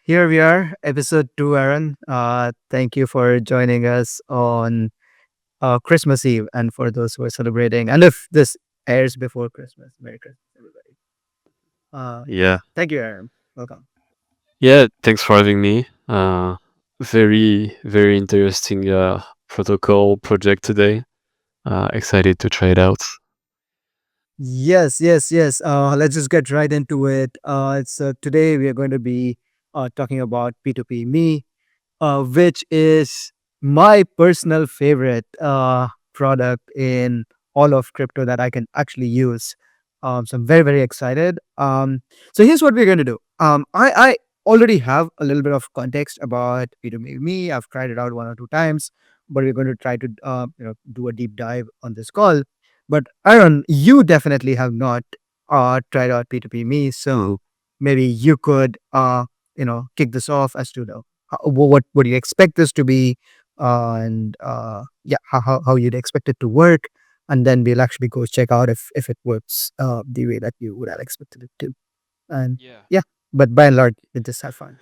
here we are, episode 2, Aaron. Thank you for joining us on Christmas Eve and for those who are celebrating. And if this airs before Christmas, Merry Christmas, everybody. Yeah, Yeah. thank you, Aaron. Welcome. Yeah, thanks for having me. Very interesting protocol project today. Excited to try it out. Yes. Let's just get right into it. Today we are going to be talking about P2P Me, which is my personal favorite product in all of crypto that I can actually use. So I'm very excited. So here's what we're going to do. I already have a little bit of context about P2P Me. I've tried it out one or two times, but we're going to try to do a deep dive on this call. But Aaron, you definitely have not tried out P2P Me, so maybe you could kick this off as to what do you expect this to be, and yeah, how you'd expect it to work, and then we'll actually go check out if it works the way that you would have expected it to. And Yeah. yeah, but by and large, it just have fun.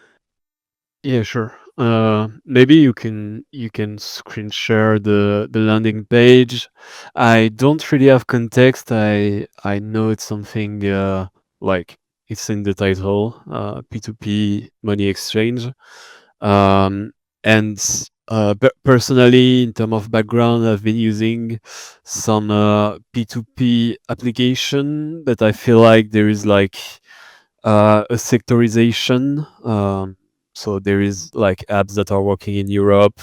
Yeah, sure. Maybe you can screen share the landing page. I don't really have context. I know it's something like it's in the title, P2P money exchange. Um, and personally, in terms of background, I've been using some P2P application, but I feel like there is like a sectorization. So there is like apps that are working in Europe,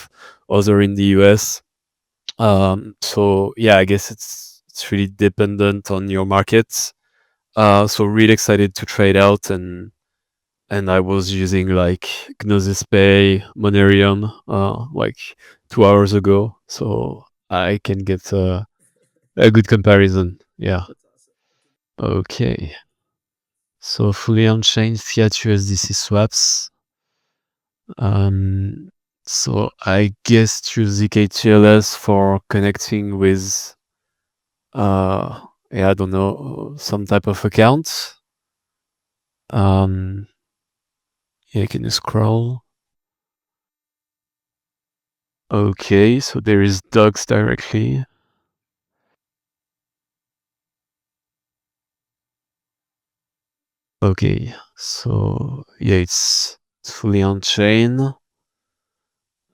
other in the US. So yeah, I guess it's really dependent on your markets. So really excited to try it out, and I was using like Gnosis Pay, Monerium, like 2 hours ago, so I can get a good comparison. Yeah. Okay. So fully on-chain fiat USDC swaps. Um, so I guess use zkTLS for connecting with, yeah, I don't know, some type of account. Um, yeah, can you scroll? Okay, so there is docs directly. Okay, so yeah, it's fully on chain.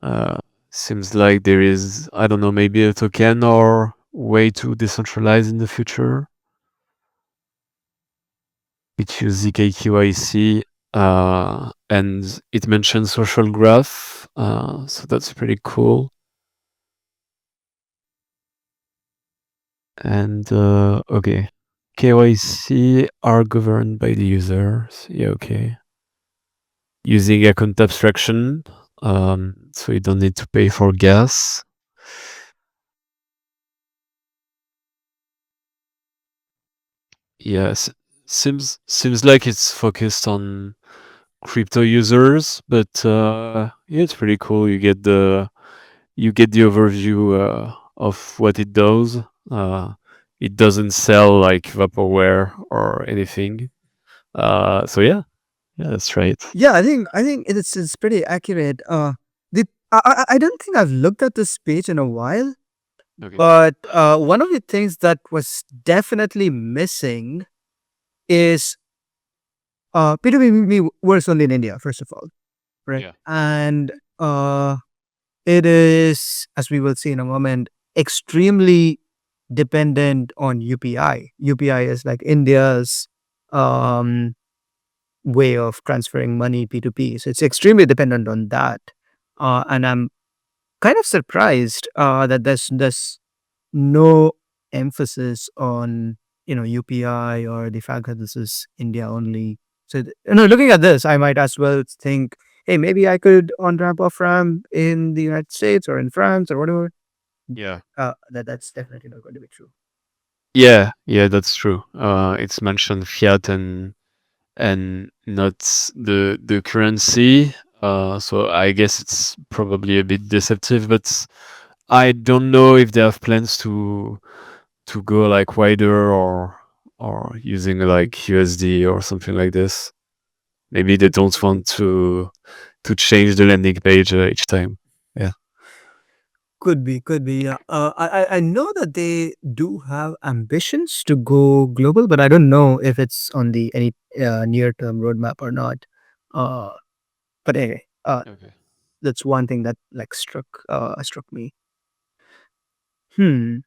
Uh, Seems like there is, I don't know, maybe a token or way to decentralize in the future. It uses zkQIC, and it mentions social graph, so that's pretty cool. And okay, KYC are governed by the users. Yeah, okay. Using account abstraction, so you don't need to pay for gas. Yes, seems like it's focused on crypto users, but yeah, it's pretty cool. You get the overview of what it does. It doesn't sell like vaporware or anything. So yeah, that's right. Yeah, I think it's pretty accurate. I don't think I've looked at this page in a while, Okay. but one of the things that was definitely missing is P2P works only in India, first of all, right? Yeah. And it is, as we will see in a moment, extremely dependent on UPI. UPI is like India's um, way of transferring money P2P. So it's extremely dependent on that. And I'm kind of surprised that there's no emphasis on UPI or the fact that this is India only. So looking at this, I might as well think, hey, maybe I could on ramp off ramp in the United States or in France or whatever. Yeah. That's definitely not going to be true. Yeah, that's true. It's mentioned fiat and not the currency. So I guess it's probably a bit deceptive, but I don't know if they have plans to go like wider or using like USD or something like this. maybe they don't want to change the landing page each time. Yeah. Could be. Yeah. I know that they do have ambitions to go global, but I don't know if it's on the any near term roadmap or not. Uh, but anyway, Okay. that's one thing that like struck me. Hmm.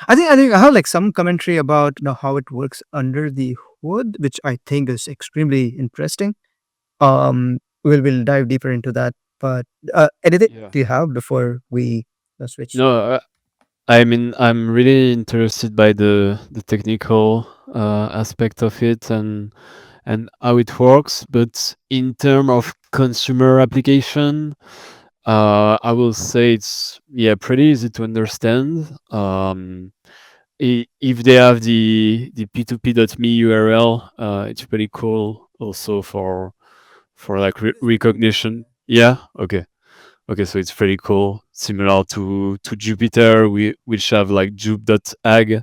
I think I have like some commentary about how it works under the hood, which I think is extremely interesting. We'll dive deeper into that. But anything Yeah. do you have before we switch? No, I mean, I'm really interested by the technical aspect of it and how it works. But in terms of consumer application, I will say it's yeah pretty easy to understand. If they have the p2p.me URL, it's pretty cool also for like recognition. Yeah, okay. Okay, so it's pretty cool, similar to Jupyter, which have like jup.ag.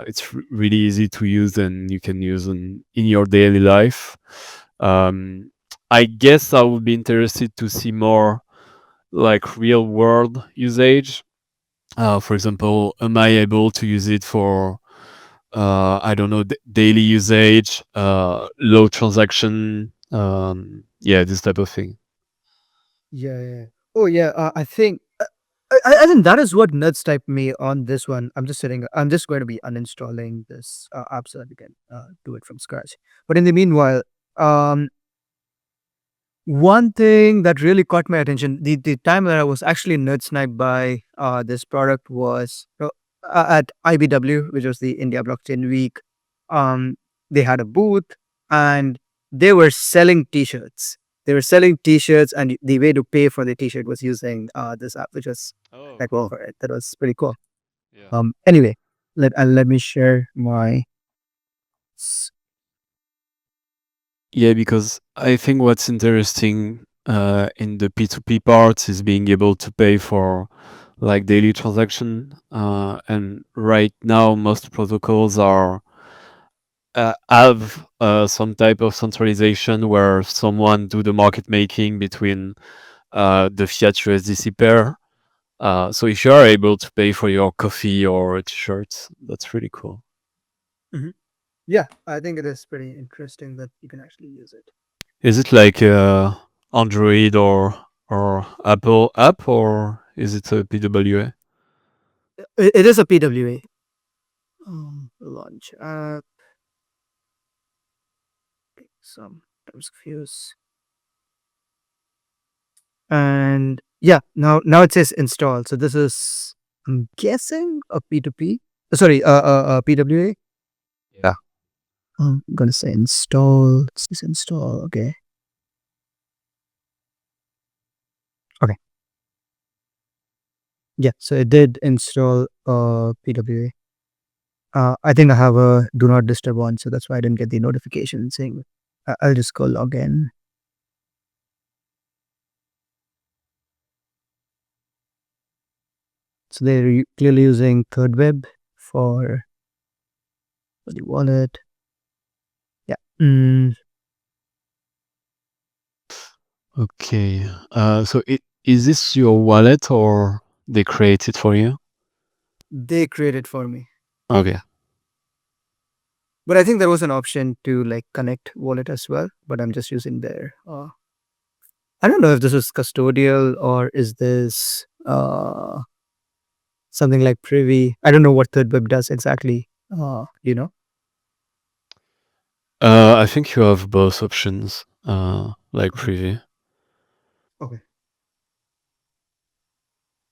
It's really easy to use and you can use in your daily life. Um, I guess I would be interested to see more like real world usage. For example, am I able to use it for I don't know daily usage, low transaction, yeah, this type of thing. Yeah, yeah. Oh, yeah. I think I think that is what nuts typed me on this one. I'm just sitting. I'm just going to be uninstalling this app so that we can do it from scratch. But in the meanwhile, um, one thing that really caught my attention, the time that I was actually nerd sniped by this product was at IBW, which was the India Blockchain Week. Um, they had a booth and they were selling T-shirts. They were selling T-shirts, and the way to pay for the T-shirt was using this app, which was Oh, like, well, right, that was pretty cool. yeah. Anyway, let me share my. s- Yeah, because I think what's interesting in the P2P part is being able to pay for like daily transaction. And right now, most protocols are have some type of centralization where someone do the market making between the fiat USDC pair. So if you are able to pay for your coffee or t-shirts, that's really cool. Mhm. Yeah, I think it is pretty interesting that you can actually use it. Is it like Android or Apple app or is it a PWA? It is a PWA. Launch app, some terms of use, and yeah, now it says install. So this is, I'm guessing, a P2P. Sorry, PWA. Yeah. I'm gonna say install. It says install. Okay. Okay. Yeah. So it did install PWA. I think I have a do not disturb on, so that's why I didn't get the notification saying. I'll just go log in. So they're clearly using Third Web for the wallet. Yeah. Okay. So is this your wallet or they create it for you? They created for me. Okay. But I think there was an option to like connect wallet as well, but I'm just using their I don't know if this is custodial or is this something like privy. I don't know what Third Web does exactly. You know? I think you have both options, like Mhm. preview. Okay.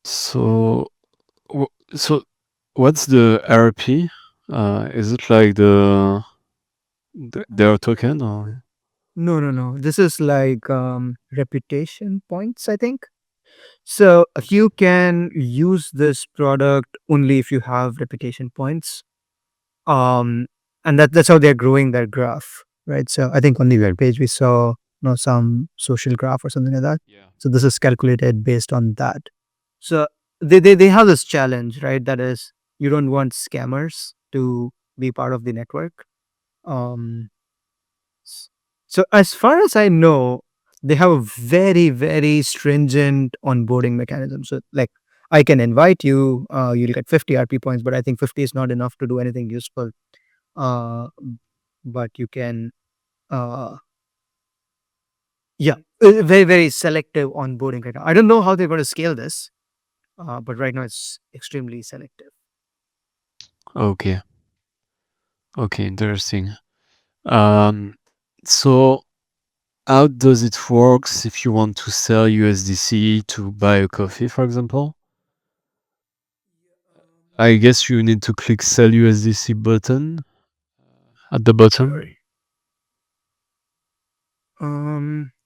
So, so what's the RP? Is it like their token or? No, no, no. This is like reputation points, I think. So you can use this product only if you have reputation points. And that's how they're growing their graph, right? So I think on the web page we saw some social graph or something like that. Yeah. So this is calculated based on that. So they have this challenge, right? That is, you don't want scammers to be part of the network. um So as far as I know, they have a very, very stringent onboarding mechanism. So like I can invite you, you'll get 50 RP points, but I think 50 is not enough to do anything useful. Uh, but you can, uh, yeah, very, very selective onboarding right now. I don't know how they're going to scale this, but right now it's extremely selective. Okay. Okay, interesting. Um, so how does it works if you want to sell USDC to buy a coffee, for example? I guess you need to click sell USDC button at the bottom. Sorry.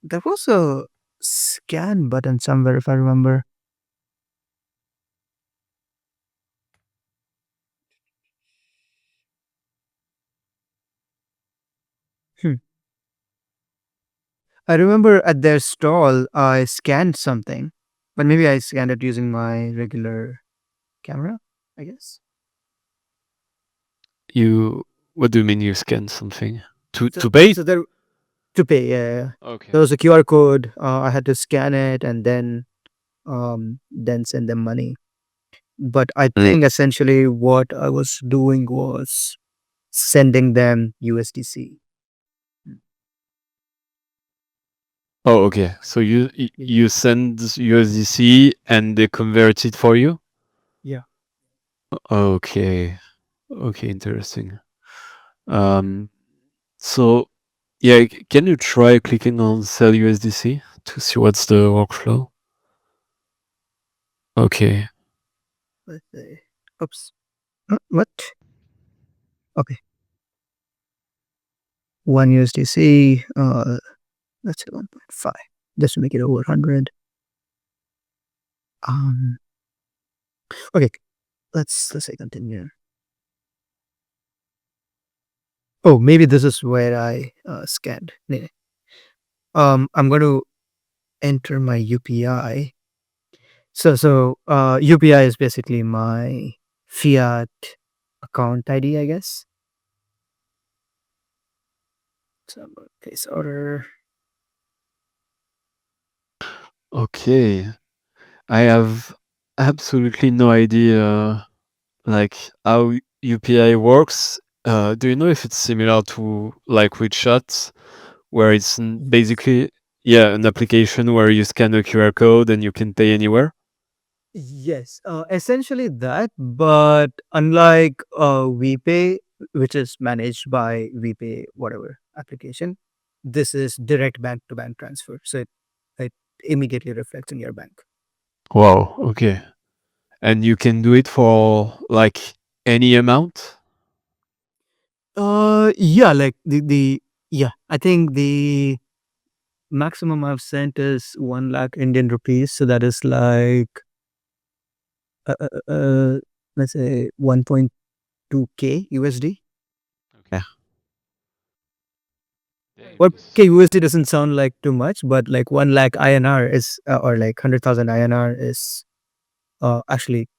There was a scan button somewhere, if I remember. Hmm. I remember at their stall, I scanned something, but maybe I scanned it using my regular camera, I guess. You what do you mean you scan something? To So, to pay? so there to pay, yeah. Okay. There was a QR code. I had to scan it and then send them money. But I think essentially what I was doing was sending them USDC. Mm. Oh, okay. So Yeah. you send USDC and they convert it for you? Yeah. Okay. Okay, interesting. Um, so yeah, can you try clicking on sell USDC to see what's the workflow? Okay. Let's say, oops. What? Okay. One USDC. Let's say 1.5. Just to make it over 100. Um. Okay. Let's say continue. Oh, maybe this is where I scanned. I'm going to enter my UPI. So UPI is basically my fiat account ID, I guess. So I'm going to place order. Okay. I have absolutely no idea like how UPI works. Do you know if it's similar to like WeChat, where it's Yes. basically yeah an application where you scan a QR code and you can pay anywhere? Yes, essentially that, but unlike WePay, which is managed by WePay, whatever application, this is direct bank to bank transfer. So it immediately reflects in your bank. Wow. Okay. And you can do it for like any amount. Yeah, like yeah, I think the maximum I've sent is 1 lakh Indian rupees. So that is like, uh, uh, uh, uh, let's say 1.2K USD. Okay. Dang, Well, this. K USD doesn't sound like too much, but like 1 lakh INR is, or like 100,000 INR is actually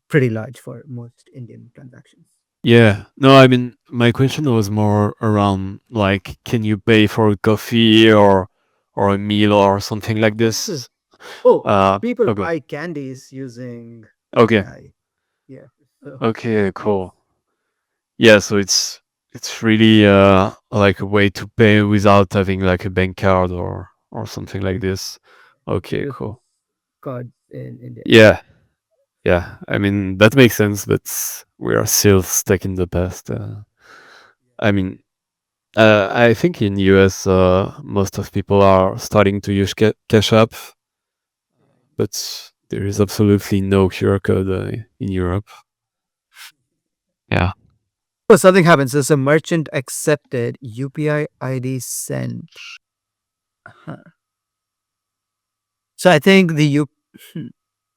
pretty large for most Indian transactions. Yeah. No, I mean, my question was more around like, can you pay for a coffee or a meal or something like Mhm. this? Oh, people Okay. buy candies using Okay. UPI. Yeah. So, Okay. yes. Cool. Yeah. So it's really like a way to pay without having like a bank card or something like this. They Okay. use Cool. card in India. Yeah. Yeah. I mean that makes sense, but we are still stuck in the past. I mean, I think in US, most of people are starting to use Cash App, but there is absolutely no QR code in Europe. Yeah. So something happens. There's a merchant accepted UPI ID sent. Huh. So I think hmm,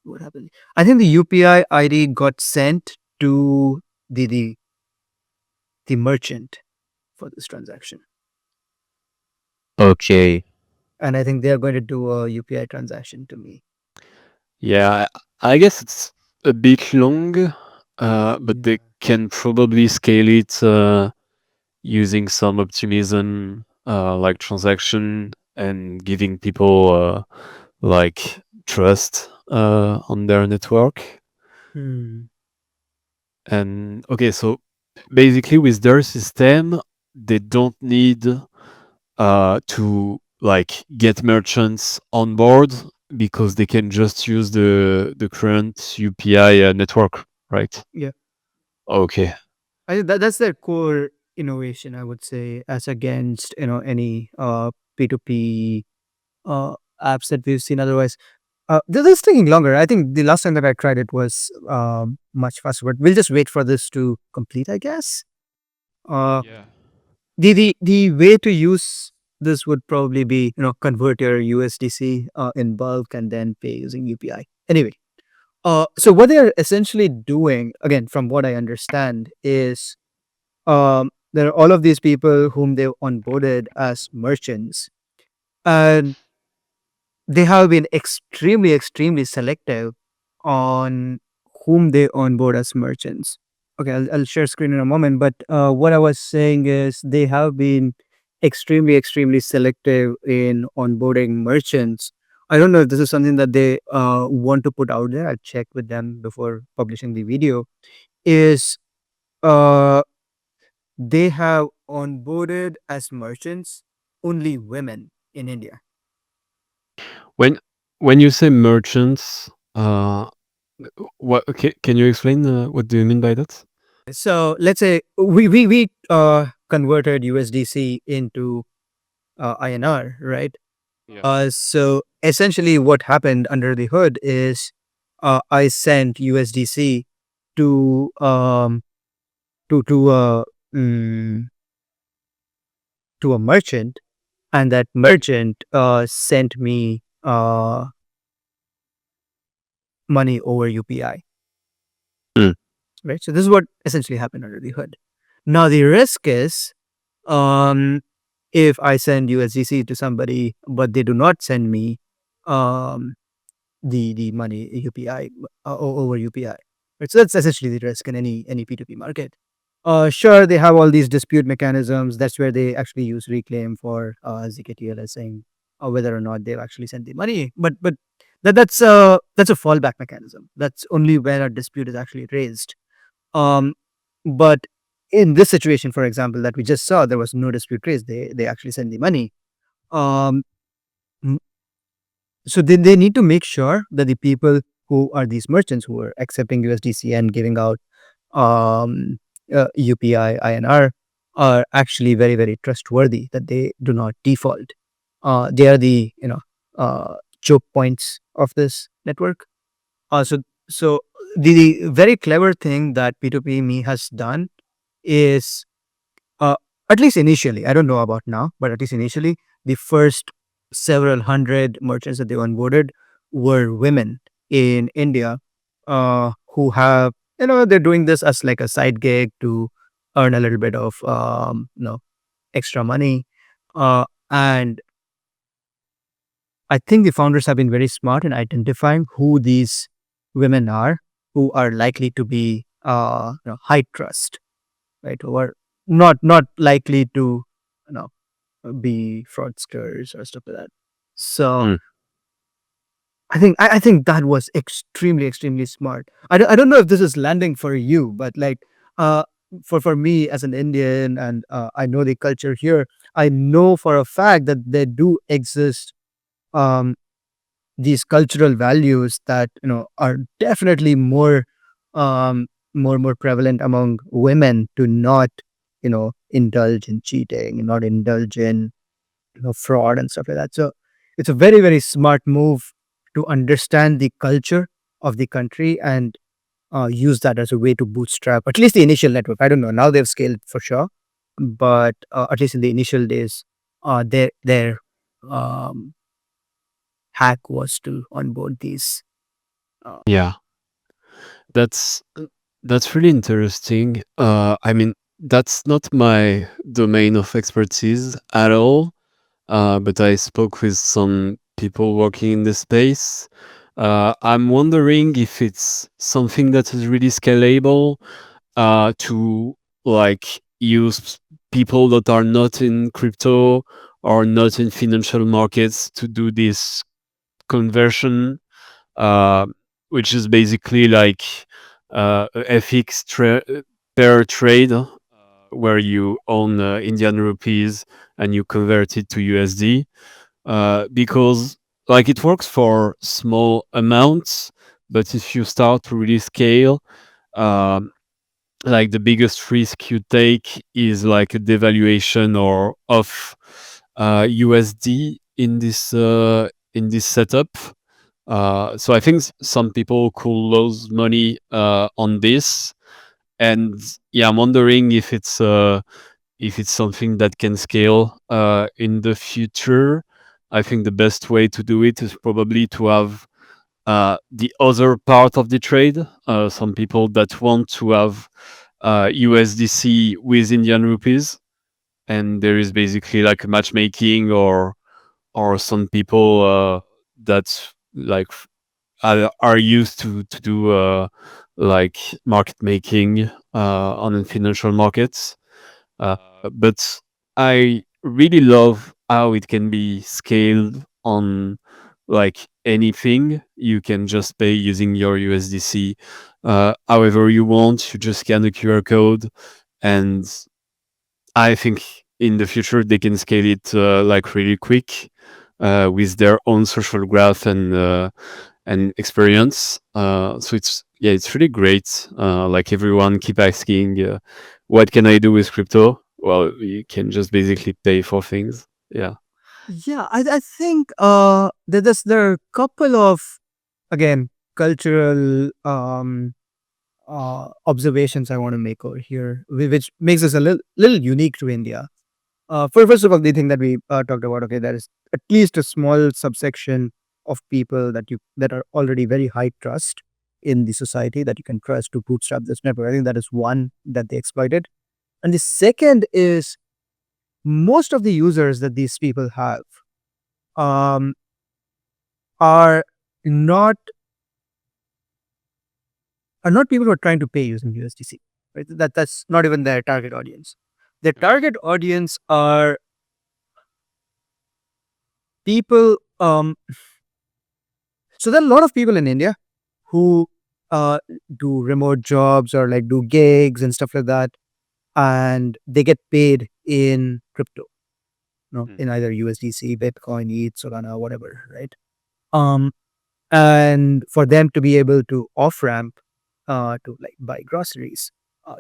what happened? I think the UPI ID got sent to the the merchant for this transaction, Okay. and I think they are going to do a UPI transaction to me. Yeah, I guess it's a bit long, but Yeah. they can probably scale it using some optimism. like transaction and giving people like trust on their network. Hmm. And okay, so basically with their system, they don't need to like get merchants on board because they can just use the current UPI network, right? Yeah. Okay. That's their core innovation, I would say, as against any P2P apps that we've seen otherwise. This is taking longer. I think the last time that I tried it was much faster, but we'll just wait for this to complete, I guess. Uh, Yeah. the way to use this would probably be convert your USDC in bulk and then pay using UPI. Anyway, so what they are essentially doing, again, from what I understand, is there are all of these people whom they've onboarded as merchants, and they have been extremely, extremely selective on whom they onboard as merchants. Okay, I'll share screen in a moment, but what I was saying is they have been extremely, extremely selective in onboarding merchants. I don't know if this is something that they want to put out there. I'll check with them before publishing the video. Is uh, they have onboarded as merchants only women in India. When when you say merchants, what okay, can you explain what do you mean by that? So let's say we converted USDC into INR, right? Yeah. So essentially, what happened under the hood is I sent USDC to to mm, to a merchant, and that merchant sent me money over UPI, Mm. right? So this is what essentially happened under the hood. Now the risk is um if I send USDC to somebody but they do not send me um the money UPI over UPI. Right? So that's essentially the risk in any P2P market. Sure, they have all these dispute mechanisms. That's where they actually use reclaim for ZKTL saying whether or not they've actually sent the money. But that's a fallback mechanism. That's only where a dispute is actually raised. Um, but in this situation, for example, that we just saw, there was no dispute raised. They actually sent the money. Um, m- so they need to make sure that the people who are these merchants who are accepting USDC and giving out um, UPI INR are actually very, very trustworthy. That they do not default. They are the choke points of this network. So the very clever thing that P2P Me has done is uh, at least initially, I don't know about now, but at least initially, the first several hundred merchants that they onboarded were women in India who have, they're doing this as like a side gig to earn a little bit of, extra money. And I think the founders have been very smart in identifying who these women are who are likely to be high trust, right? Who are not likely to you know be fraudsters or stuff like that. So Mm. I think that was extremely extremely smart. I don't know if this is landing for you, but like uh for me as an Indian and I know the culture here, I know for a fact that there do exist um these cultural values that are definitely um more prevalent among women to not indulge in cheating, not indulge in fraud and stuff like that. So it's a very very smart move to understand the culture of the country and use that as a way to bootstrap at least the initial network. I don't know, now they've scaled for sure, but at least in the initial days their um hack was to onboard these. Uh, Yeah. That's that's really interesting. I mean, that's not my domain of expertise at all. But I spoke with some people working in the space. I'm wondering if it's something that is really scalable to like use people that are not in crypto or not in financial markets to do this conversion, uh, which is basically like a FX pair trade, where you own Indian rupees and you convert it to USD, because like it works for small amounts, but if you start to really scale, um, like the biggest risk you take is like a devaluation or of USD in this setup. So I think some people could lose money on this, and yeah, I'm wondering if it's something that can scale in the future. I think the best way to do it is probably to have the other part of the trade. Some people that want to have USDC with Indian rupees, and there is basically like a matchmaking, or some people that like are used to do like market making on the financial markets. Uh, but I really love how it can be scaled on like anything. You can just pay using your USDC however you want. You just scan the QR code, and I think in the future they can scale it like really quick with their own social graph and experience. So it's yeah, it's really great. Like everyone keep asking, what can I do with crypto? Well, you can just basically pay for things. Yeah. Yeah, I think there are a couple of, again, cultural observations I want to make over here, which makes us a little unique to India. First of all, the thing that we talked about, okay, there is at least a small subsection of people that are already very high trust in the society, that you can trust to bootstrap this network. I think that is one that they exploited, and the second is most of the users that these people have um, are not are not people who are trying to pay using USDC. Right? That's not even their target audience. Their target audience are people. So there are a lot of people in India who uh, do remote jobs or like do gigs and stuff like that, and they get paid in crypto, Mm. in either USDC, Bitcoin, ETH, Solana, whatever, right? Um, and for them to be able to off ramp to like buy groceries,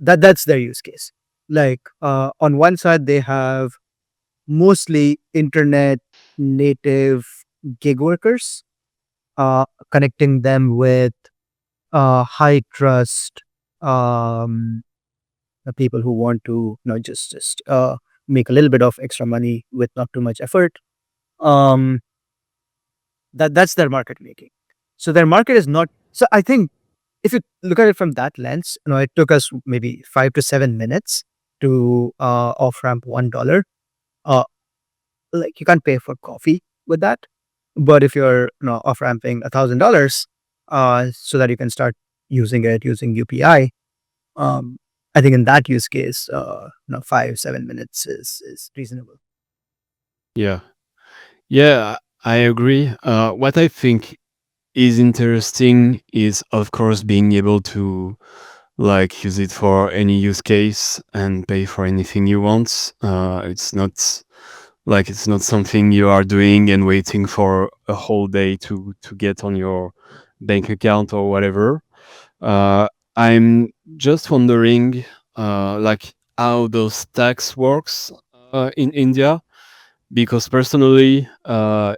that's their use case. Like on one side, they have mostly internet native gig workers, connecting them with high trust people who want to just make a little bit of extra money with not too much effort. Um, that's their market making. So their market is not. So I think if you look at it from that lens, it took us maybe 5 to 7 minutes to off ramp $1. Uh, like you can't pay for coffee with that, but if you're off ramping $1,000, so that you can start using it using UPI, um, I think in that use case, 5 7 minutes is reasonable. Yeah. Yeah, I agree. What I think is interesting is, of course, being able to like use it for any use case and pay for anything you want. It's not something you are doing and waiting for a whole day to get on your bank account or whatever. I'm just wondering, like how those tax works in India, because personally,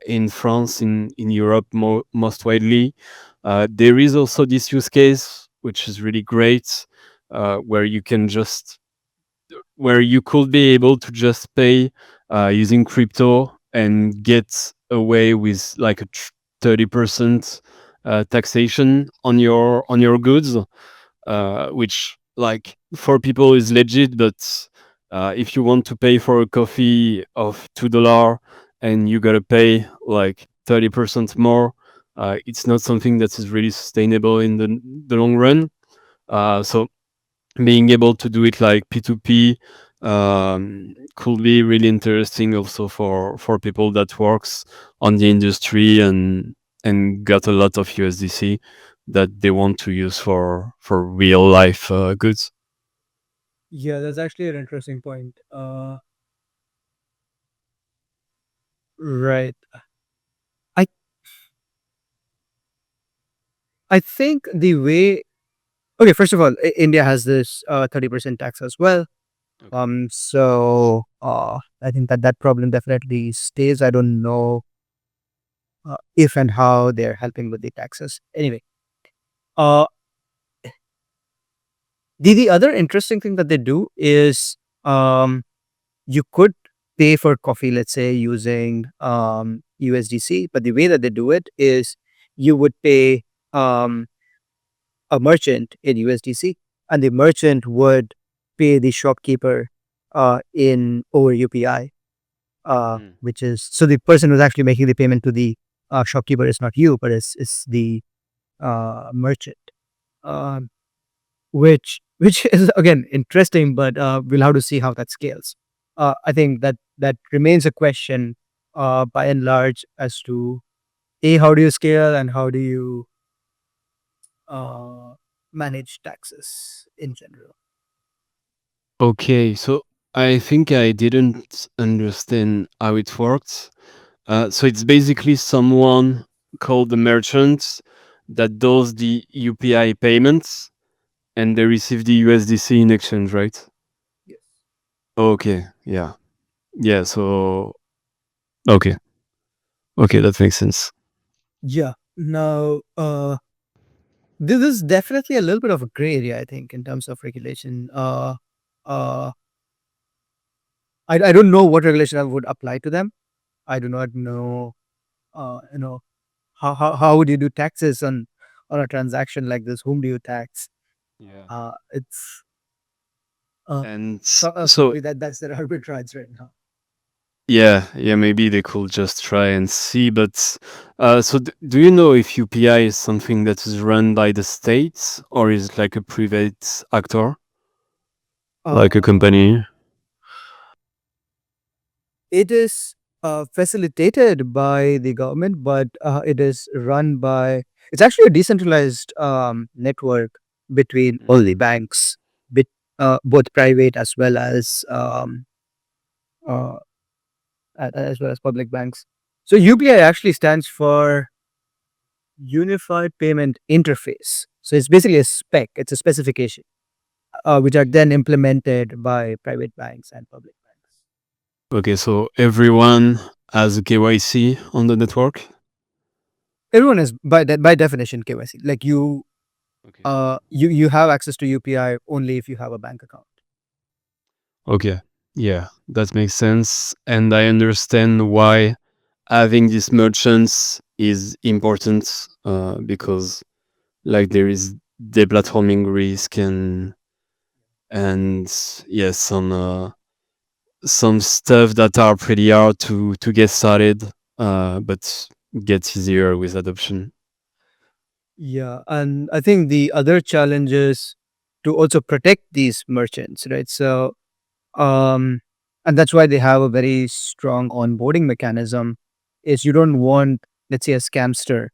in France, in Europe, most widely, there is also this use case which is really great, where you can just where you could be able to just pay using crypto and get away with like a 30% taxation on your goods, which like for people is legit, but if you want to pay for a coffee of $2 and you gotta pay like 30% more, it's not something that is really sustainable in the long run. So being able to do it like P2P Could be really interesting also for people that works on the industry and got a lot of USDC that they want to use for real life goods. Yeah, that's actually an interesting point. Right. I I think the way, okay, first of all, India has this 30% tax as well. Okay. So I think that that problem definitely stays. I don't know if and how they're helping with the taxes. Anyway, uh, the other interesting thing that they do is um, you could pay for coffee, let's say, using USDC, but the way that they do it is you would pay um, a merchant in USDC, and the merchant would pay the shopkeeper in over UPI, Mm. which is so the person who's actually making the payment to the shopkeeper is not you, but it's the merchant. Um, which is again interesting, but we'll have to see how that scales. I think that that remains a question by and large as to a how do you scale and how do you uh, manage taxes in general. Okay, so I think I didn't understand how it works. So it's basically someone called the merchant that does the UPI payments and they receive the USDC in exchange, right? Yes. Okay, yeah. Yeah, so okay. Okay, that makes sense. Yeah. Now, this is definitely a little bit of a gray area, I think, in terms of regulation. Uh, I don't know what regulation I would apply to them. I do not know, you know, how would you do taxes on a transaction like this? Whom do you tax? Yeah. It's And so probably that's their arbitrage right now. yeah, yeah, maybe they could just try and see, but so do you know if UPI is something that is run by the states or is it like a private actor, like a Uh, company? it is facilitated by the government, but it is run by. It's actually a decentralized network between all the banks, bit, both private uh, as well as public banks. So UPI actually stands for Unified Payment Interface. So it's basically a spec. It's a specification, which are then implemented by private banks and public banks. Okay, so everyone has a KYC on the network? Everyone is by definition KYC. Like Okay. you have access to UPI only if you have a bank account. Okay. Yeah, that makes sense. And I understand why having these merchants is important because like there is deplatforming risk and yes, some stuff that are pretty hard to get started, but gets easier with adoption. Yeah, and I think the other challenge is to also protect these merchants, right? So, um, and that's why they have a very strong onboarding mechanism. Is you don't want, let's say, a scamster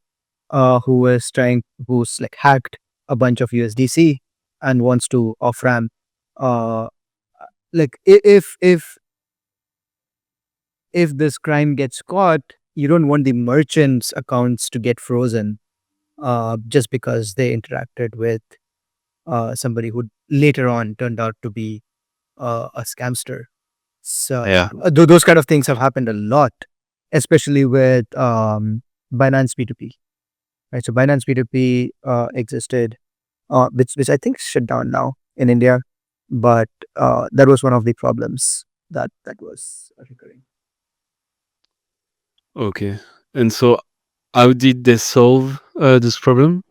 who's like hacked a bunch of USDC and wants to off ramp. Uh, like if this crime gets caught, you don't want the merchants' accounts to get frozen just because they interacted with somebody who later on turned out to be a scamster. So Yeah. those kind of things have happened a lot, especially with Binance P2P. Right, so Binance P2P existed, which I think is shut down now in India, but that was one of the problems that was recurring. Okay. And so how did they solve this problem?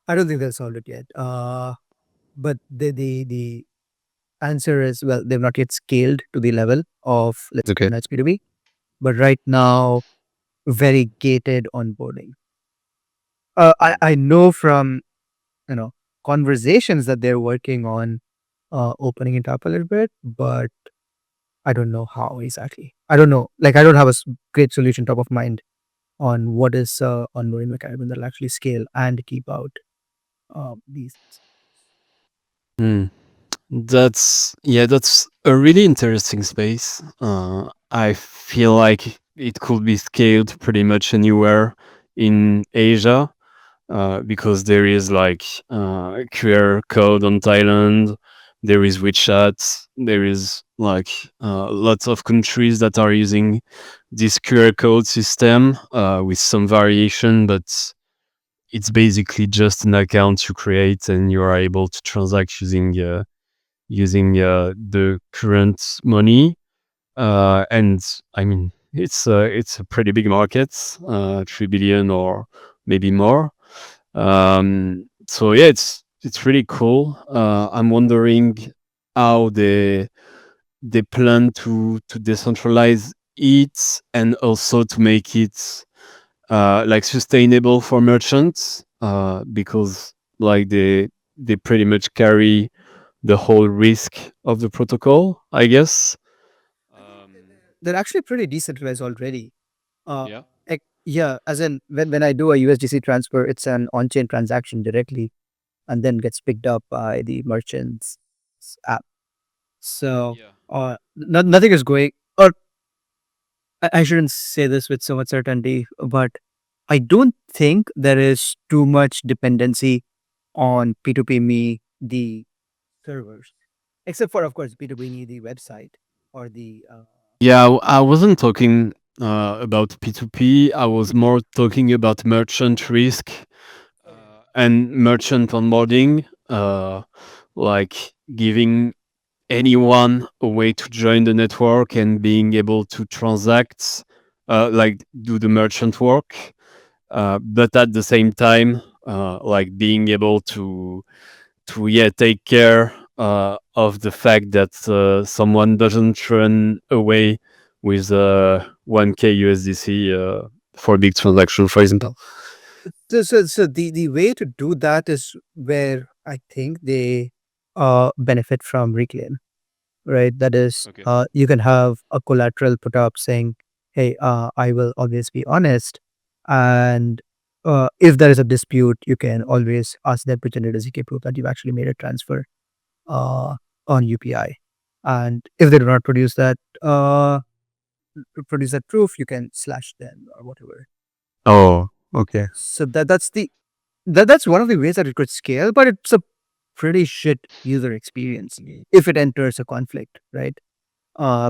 I don't think they've solved it yet. But the answer is, well, they've not yet scaled to the level of, let's say, Okay. Binance P2P, but right now very gated onboarding. I know from you know conversations that they're working on opening it up a little bit, but I don't know how exactly. I don't know. Like I don't have a great solution top of mind on what is onboarding mechanism that'll actually scale and keep out these. Hmm. That's yeah, that's a really interesting space. I feel like it could be scaled pretty much anywhere in Asia, because there is like QR code on Thailand, there is WeChat, there is like lots of countries that are using this QR code system with some variation, but it's basically just an account you create and you are able to transact using the current money. And I mean, it's a pretty big market, 3 billion or maybe more. So yeah, it's really cool. I'm wondering how they plan to decentralize it and also to make it like sustainable for merchants, because like they pretty much carry the whole risk of the protocol, I guess. I think Um, they're actually pretty decentralized already. yeah. Yeah, as in when I do a USDC transfer, it's an on-chain transaction directly, and then gets picked up by the merchant's app. So Yeah. nothing is going. Or I shouldn't say this with so much certainty, but I don't think there is too much dependency on P2P Me, the servers, except for, of course, P2P Me, the website or the. Yeah, I wasn't talking about P2P. I was more talking about merchant risk Okay. and merchant onboarding, like giving anyone a way to join the network and being able to transact, like do the merchant work, but at the same time, like being able to yeah take care of the fact that someone doesn't run away with 1k USDC for a big transaction, for example. So the way to do that is where I think they benefit from Reclaim, right? That is, Okay. you can have a collateral put up saying, "Hey, I will always be honest," and if there is a dispute, you can always ask them to generate a ZK proof that you've actually made a transfer uh, on UPI. And if they do not produce that proof, you can slash them or whatever. Oh, okay. So that's one of the ways that it could scale, but it's a pretty shit user experience if it enters a conflict, right?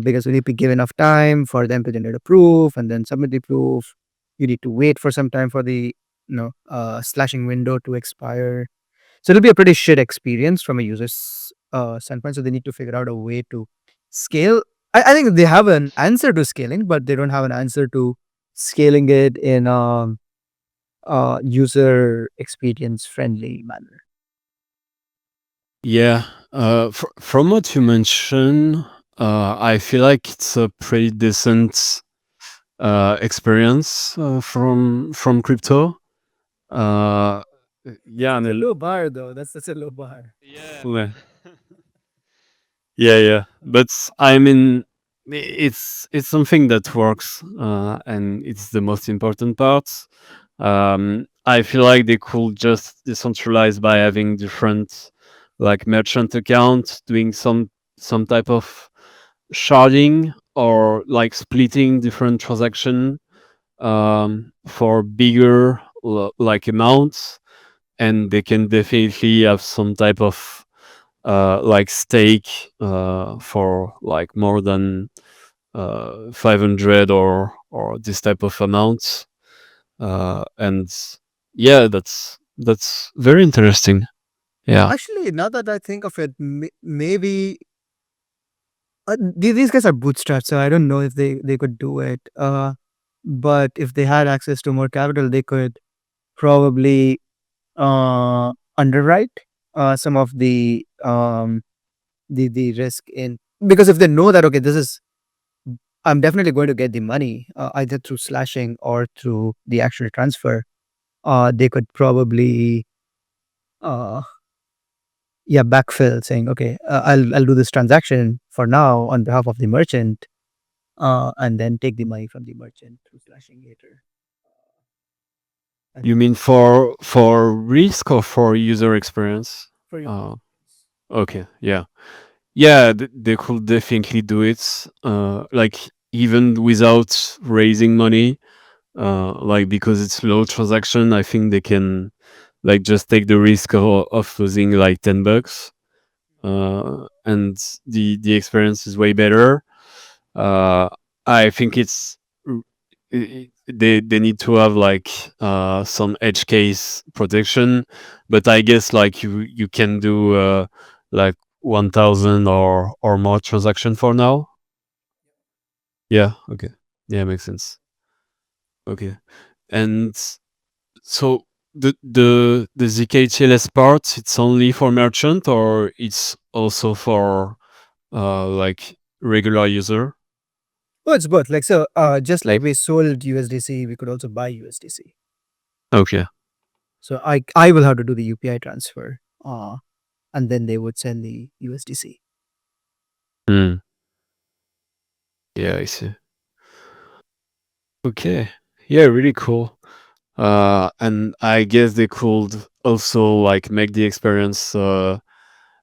Because we need to give enough time for them to generate a proof and then submit the proof. You need to wait for some time for the slashing window to expire. So it'll be a pretty shit experience from a user's standpoint. So they need to figure out a way to scale. I think they have an answer to scaling, but they don't have an answer to scaling it in user experience friendly manner. Yeah, from what you mentioned, I feel like it's a pretty decent experience from crypto. Uh, yeah, It's and a low bar though. That's a low bar. yeah. Yeah, yeah. But I mean, it's something that works, and it's the most important part. I feel like they could just decentralize by having different, like merchant accounts, doing some type of sharding or like splitting different transaction for bigger like amounts, and they can definitely have some type of like stake for like more than 500 or this type of amounts, and yeah, that's very interesting. Yeah. Actually, now that I think of it, maybe these guys are bootstrapped, so I don't know if they could do it. But if they had access to more capital, they could probably underwrite some of the risk in, because if they know that, okay, this is, I'm definitely going to get the money either through slashing or through the actual transfer. They could probably uh yeah, backfill saying, okay, I'll do this transaction for now on behalf of the merchant, and then take the money from the merchant through slashing later. You And mean for risk or for user experience? for your Uh, okay, yeah, yeah, they could definitely do it. Like even without raising money, like because it's low transaction, I think they can like just take the risk of losing like $10, and the experience is way better. Uh, I think it's they need to have like some edge case protection, but I guess like you can do like 1,000 or more transaction for now. Yeah. Okay. Yeah, makes sense. Okay. And so the zk-TLS part, it's only for merchant or it's also for like regular user? oh, it's both. Like so, just like we sold USDC, we could also buy USDC. Okay. So I will have to do the UPI transfer, and then they would send the USDC. Hmm. Yeah, I see. Okay. Yeah, really cool. And I guess they could also like make the experience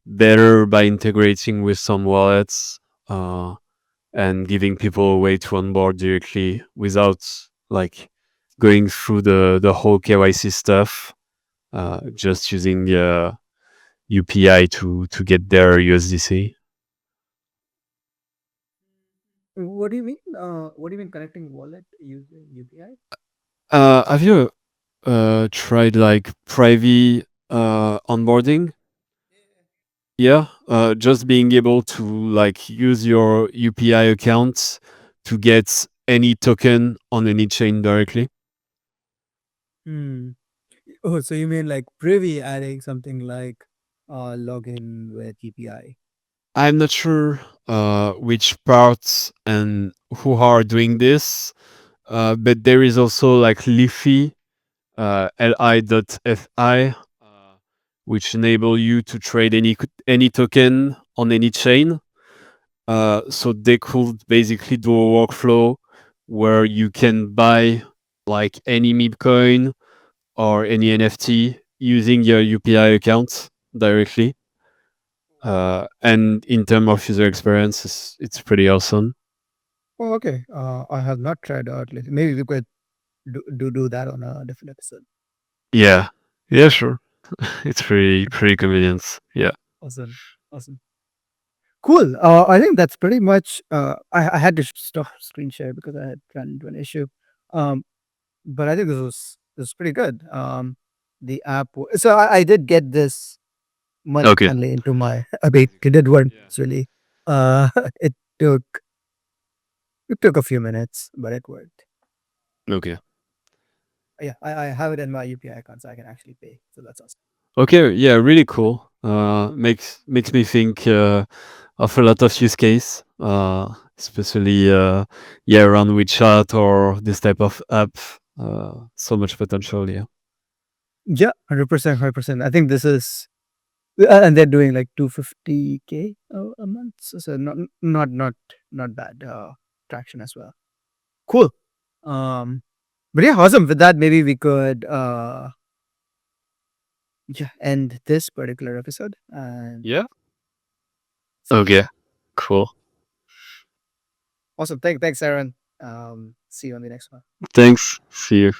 better by integrating with some wallets, uh, and giving people a way to onboard directly without like going through the whole KYC stuff. Just using the UPI to get their USDC. What do you mean? What do you mean connecting wallet using UPI? Have you tried like private onboarding? Yeah, just being able to like use your UPI account to get any token on any chain directly. Hmm. Oh, so you mean like Privy adding something like login with UPI? I'm not sure which parts and who are doing this, but there is also like Lifi, li.fi, which enable you to trade any token on any chain. So they could basically do a workflow where you can buy like any meme coin or any NFT using your UPI account directly. And in terms of user experience, it's pretty awesome. Oh, okay. I have not tried out. Maybe we could do that on a different episode. Yeah, yeah, sure. It's pretty convenient. Yeah. Awesome. Awesome. Cool. I think that's pretty much. I had to stop screen share because I had run into an issue. Um, but I think this was pretty good. The app. So I did get this money Okay. finally into my. I mean, it did work. It's really. Uh, it took it took a few minutes, but it worked. Okay. Yeah, I have it in my UPI account, so I can actually pay. So that's awesome. Okay. Yeah. Really cool. Makes me think of a lot of use case. Especially yeah, around WeChat or this type of app. So much potential. Yeah. Yeah, 100%, 100%. I think this is, and they're doing like 250K a month, so not bad traction as well. Cool. Um, but yeah, awesome. With that, maybe we could yeah end this particular episode and Yeah. see you. Okay. Cool. Awesome. Thanks, Aaron. See you on the next one. Thanks. See you.